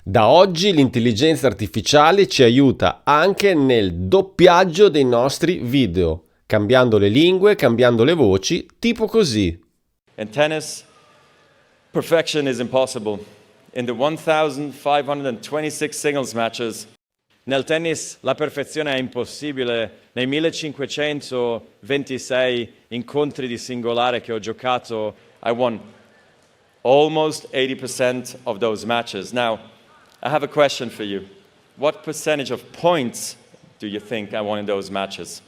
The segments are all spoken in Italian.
Da oggi l'intelligenza artificiale ci aiuta anche nel doppiaggio dei nostri video, cambiando le lingue, cambiando le voci, tipo così. In tennis, perfection is impossible. In the 1526 singles matches, nel tennis la perfezione è impossibile. Nei 1526 incontri di singolare che ho giocato, I won almost 80% of those matches. Now, I have a question for you. What percentage of points do you think I won in those matches?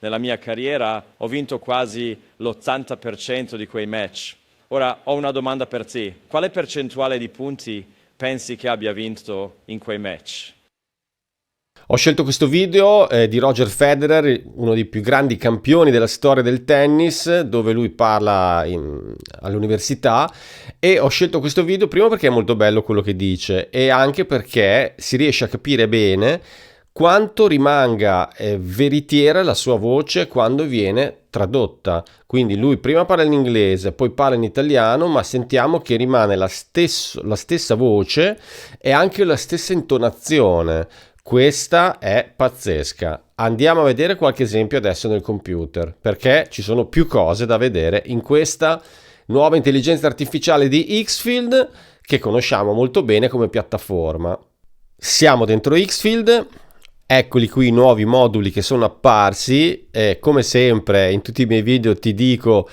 Nella mia carriera ho vinto quasi l'80% di quei match. Ora ho una domanda per te. Quale percentuale di punti pensi che abbia vinto in quei match? Ho scelto questo video di Roger Federer, uno dei più grandi campioni della storia del tennis, dove lui parla all'università, e ho scelto questo video prima perché è molto bello quello che dice e anche perché si riesce a capire bene quanto rimanga veritiera la sua voce quando viene tradotta. Quindi lui prima parla in inglese, poi parla in italiano, ma sentiamo che rimane la stessa voce e anche la stessa intonazione. Questa è pazzesca. Andiamo a vedere qualche esempio adesso nel computer, perché ci sono più cose da vedere in questa nuova intelligenza artificiale di Xfield che conosciamo molto bene come piattaforma. Siamo dentro Xfield. Eccoli qui i nuovi moduli che sono apparsi, come sempre in tutti i miei video ti dico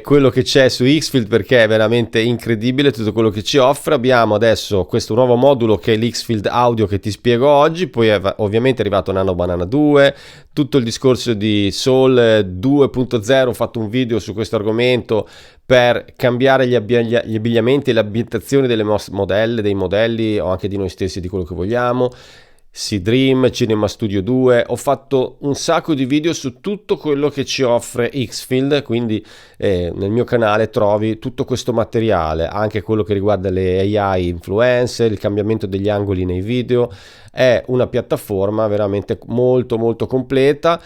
quello che c'è su Xfield perché è veramente incredibile tutto quello che ci offre. Abbiamo adesso questo nuovo modulo che è l'Xfield Audio che ti spiego oggi, poi è ovviamente arrivato Nano Banana 2, tutto il discorso di Soul 2.0, ho fatto un video su questo argomento per cambiare gli abbigliamenti e le ambientazioni delle modelle, dei modelli o anche di noi stessi, di quello che vogliamo. Dream, Cinema Studio 2, ho fatto un sacco di video su tutto quello che ci offre Xfield, quindi nel mio canale trovi tutto questo materiale, anche quello che riguarda le AI influencer, il cambiamento degli angoli nei video. È una piattaforma veramente molto molto completa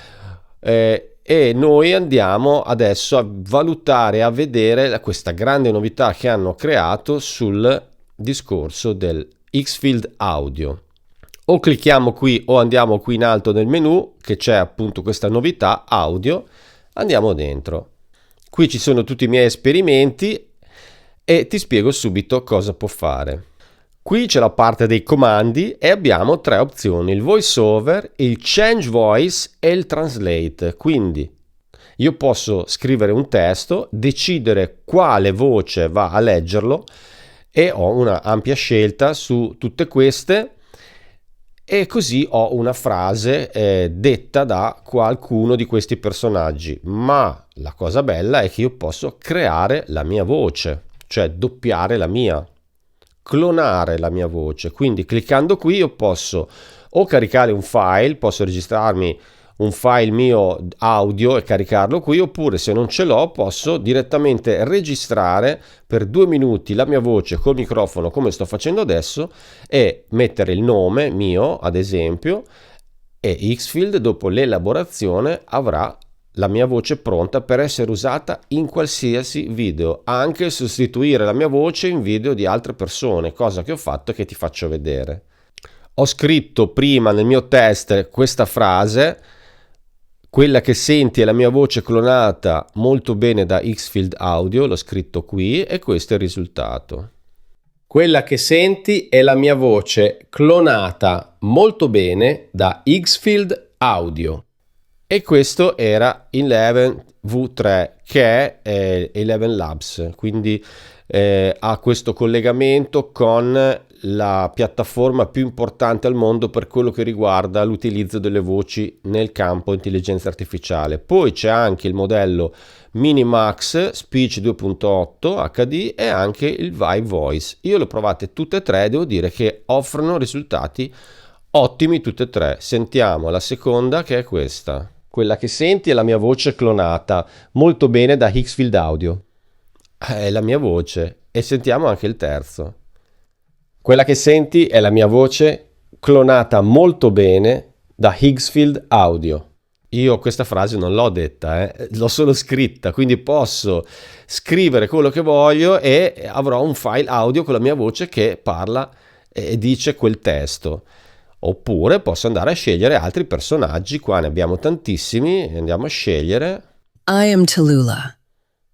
e noi andiamo adesso a valutare, a vedere questa grande novità che hanno creato sul discorso del Xfield Audio. O clicchiamo qui o andiamo qui in alto nel menu che c'è appunto questa novità audio, andiamo dentro. Qui ci sono tutti i miei esperimenti e ti spiego subito cosa può fare. Qui c'è la parte dei comandi e abbiamo tre opzioni: il voice over, il change voice e il translate. Quindi io posso scrivere un testo, decidere quale voce va a leggerlo e ho una ampia scelta su tutte queste. E così ho una frase detta da qualcuno di questi personaggi, ma la cosa bella è che io posso creare la mia voce, cioè doppiare la mia, clonare la mia voce. Quindi cliccando qui io posso o caricare un file, posso registrarmi un file mio audio e caricarlo qui, oppure se non ce l'ho posso direttamente registrare per 2 minuti la mia voce col microfono come sto facendo adesso e mettere il nome mio ad esempio, e Xfield dopo l'elaborazione avrà la mia voce pronta per essere usata in qualsiasi video, anche sostituire la mia voce in video di altre persone, cosa che ho fatto e che ti faccio vedere. Ho scritto prima nel mio test questa frase: quella che senti è la mia voce clonata molto bene da Xfield Audio, l'ho scritto qui e questo è il risultato. Quella che senti è la mia voce clonata molto bene da Xfield Audio. E questo era Eleven V3 che è Eleven Labs, quindi ha questo collegamento con la piattaforma più importante al mondo per quello che riguarda l'utilizzo delle voci nel campo intelligenza artificiale. Poi c'è anche il modello Minimax Speech 2.8 HD e anche il Vive Voice. Io le ho provate tutte e tre e devo dire che offrono risultati ottimi tutte e tre. Sentiamo la seconda, che è questa. Quella che senti è la mia voce clonata molto bene da Xfield Audio. È la mia voce. E sentiamo anche il terzo. Quella che senti è la mia voce clonata molto bene da Xfield Audio. Io questa frase non l'ho detta, l'ho solo scritta, quindi posso scrivere quello che voglio e avrò un file audio con la mia voce che parla e dice quel testo. Oppure posso andare a scegliere altri personaggi, qua ne abbiamo tantissimi, andiamo a scegliere. I am Tallulah.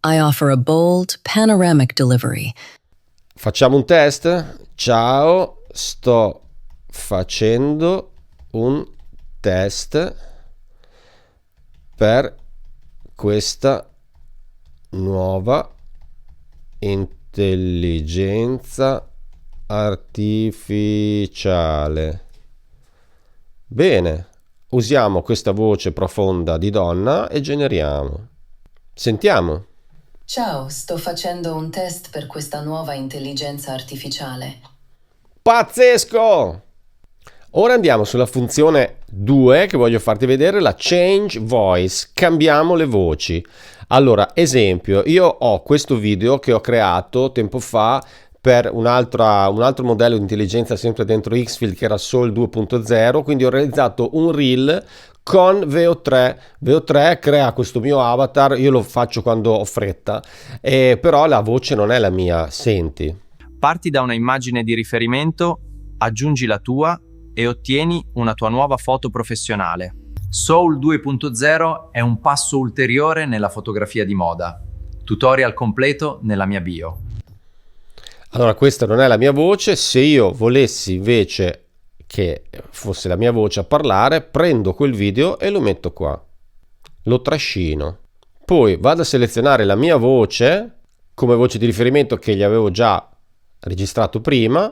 I offer a bold, panoramic delivery. Facciamo un test? Ciao, sto facendo un test per questa nuova intelligenza artificiale. Bene, usiamo questa voce profonda di donna e generiamo. Sentiamo. Ciao, sto facendo un test per questa nuova intelligenza artificiale. Pazzesco! Ora andiamo sulla funzione 2 che voglio farti vedere, la Change Voice. Cambiamo le voci. Allora, esempio, io ho questo video che ho creato tempo fa per un altro modello di intelligenza sempre dentro Xfield che era Soul 2.0, quindi ho realizzato un reel con VO3. VO3 crea questo mio avatar, io lo faccio quando ho fretta, però la voce non è la mia, senti. Parti da una immagine di riferimento, aggiungi la tua e ottieni una tua nuova foto professionale. Soul 2.0 è un passo ulteriore nella fotografia di moda. Tutorial completo nella mia bio. Allora, questa non è la mia voce. Se io volessi invece che fosse la mia voce a parlare, prendo quel video e lo metto qua. Lo trascino. Poi vado a selezionare la mia voce come voce di riferimento che gli avevo già registrato prima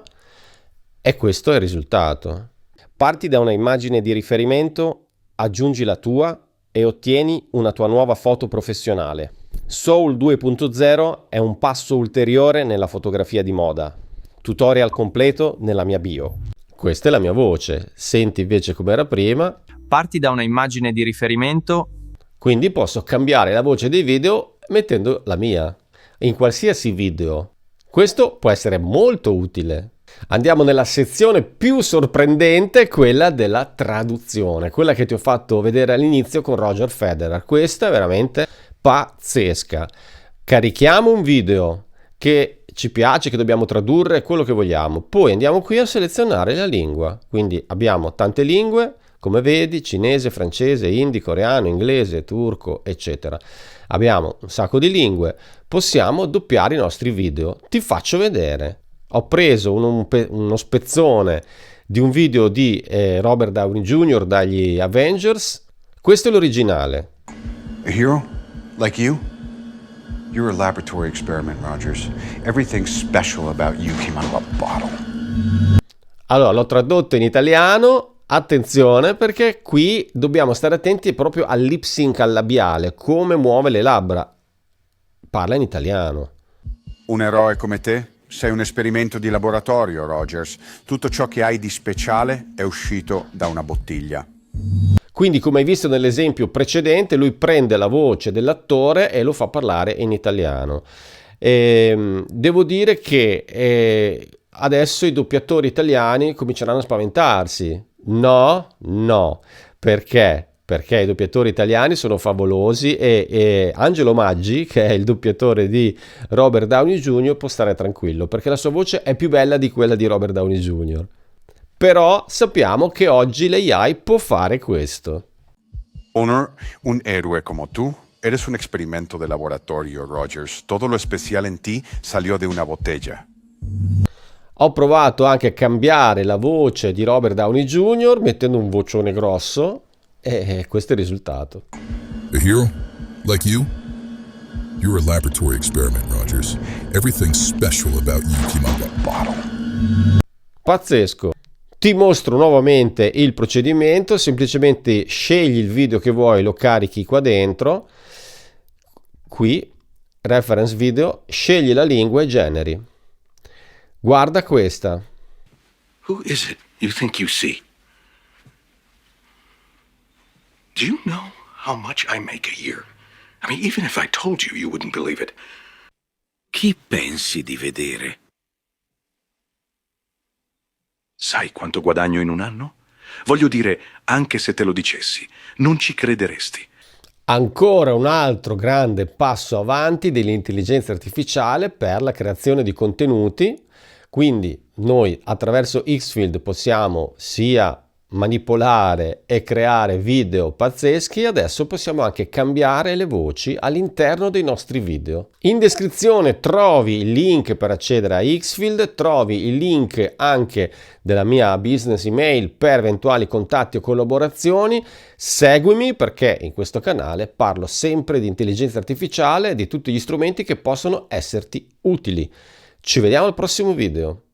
e questo è il risultato. Parti da una immagine di riferimento, aggiungi la tua e ottieni una tua nuova foto professionale. Soul 2.0 è un passo ulteriore nella fotografia di moda. Tutorial completo nella mia bio. Questa è la mia voce. Senti invece com'era prima. Parti da una immagine di riferimento. Quindi posso cambiare la voce dei video mettendo la mia in qualsiasi video. Questo può essere molto utile. Andiamo nella sezione più sorprendente, quella della traduzione, quella che ti ho fatto vedere all'inizio con Roger Federer. Questa è veramente pazzesca. Carichiamo un video che ci piace, che dobbiamo tradurre, quello che vogliamo. Poi andiamo qui a selezionare la lingua. Quindi abbiamo tante lingue, come vedi, cinese, francese, hindi, coreano, inglese, turco, eccetera. Abbiamo un sacco di lingue. Possiamo doppiare i nostri video. Ti faccio vedere. Ho preso uno spezzone di un video di Robert Downey Jr. dagli Avengers. Questo è l'originale. A hero? Like you? You're a laboratory experiment, Rogers. Everything special about you came out of a bottle. Allora, l'ho tradotto in italiano. Attenzione, perché qui dobbiamo stare attenti proprio al lip sync, al labiale, come muove le labbra. Parla in italiano. Un eroe come te? Sei un esperimento di laboratorio, Rogers. Tutto ciò che hai di speciale è uscito da una bottiglia. Quindi, come hai visto nell'esempio precedente, lui prende la voce dell'attore e lo fa parlare in italiano. Devo dire che adesso i doppiatori italiani cominceranno a spaventarsi. No. Perché? Perché i doppiatori italiani sono favolosi e Angelo Maggi, che è il doppiatore di Robert Downey Jr., può stare tranquillo, perché la sua voce è più bella di quella di Robert Downey Jr. Però sappiamo che oggi l'AI può fare questo. Honor, un héroe como tú, eres un experimento de laboratorio, Rogers. Todo lo especial en ti salió de una botella. Ho provato anche a cambiare la voce di Robert Downey Jr. mettendo un vocione grosso e questo è il risultato. A hero? Like you? You're a laboratory experiment, Rogers. Everything special about you came out of a bottle. Pazzesco. Ti mostro nuovamente il procedimento, semplicemente scegli il video che vuoi, lo carichi qua dentro, qui, reference video, scegli la lingua e generi. Guarda questa. Who is it you think you see? Do you know how much I make a year? I mean, even if I told you, you wouldn't believe it. Chi pensi di vedere? Sai quanto guadagno in un anno? Voglio dire, anche se te lo dicessi, non ci crederesti. Ancora un altro grande passo avanti dell'intelligenza artificiale per la creazione di contenuti. Quindi noi attraverso Xfield possiamo sia manipolare e creare video pazzeschi, adesso possiamo anche cambiare le voci all'interno dei nostri video. In descrizione trovi il link per accedere a Xfield, trovi il link anche della mia business email per eventuali contatti o collaborazioni. Seguimi, perché in questo canale parlo sempre di intelligenza artificiale e di tutti gli strumenti che possono esserti utili. Ci vediamo al prossimo video.